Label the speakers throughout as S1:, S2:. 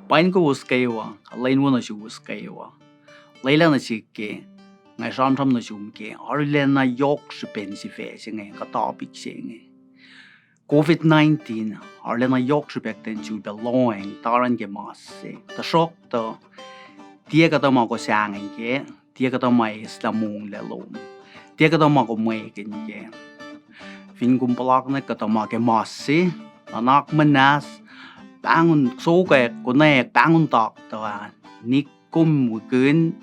S1: Bain ko uskaiwa, lain wona si uskaiwa. Leila na si ke, ngay sam na sum ke, arle na yok si pensi fe si ngay katapik si ngay. COVID-19, arle na yok si pekten si beloing, taran ke masse. Ta shock to, tiya ka to mako sangin ke, tiya ka to may islamong lelom. Tiya ka to mako maikin ke. Fin kumpalak na ka to make masse, anak manas, bangun soke kunek bangun tak to nikum mukun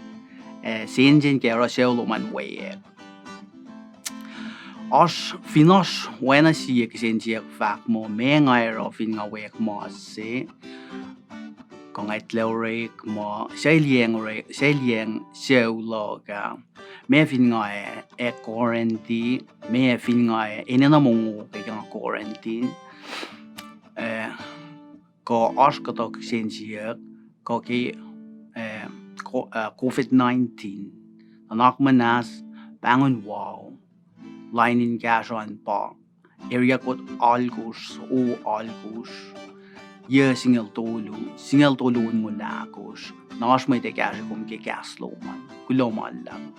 S1: senjin ke raselo man waye. As finas wena si ek senjek fak mo mengai ro fin nga wek masse. Kong et lorek mo selieng seula me fin nga quarantine me fin nga enena mongo ke nga quarantine ko askatok senjek ko ke COVID-19 anak manas bangun WAO line in Kosraen pa area kot algus o algus ye single tolu mo lakos nash may te kasi kum ke kaslo man kuloman lang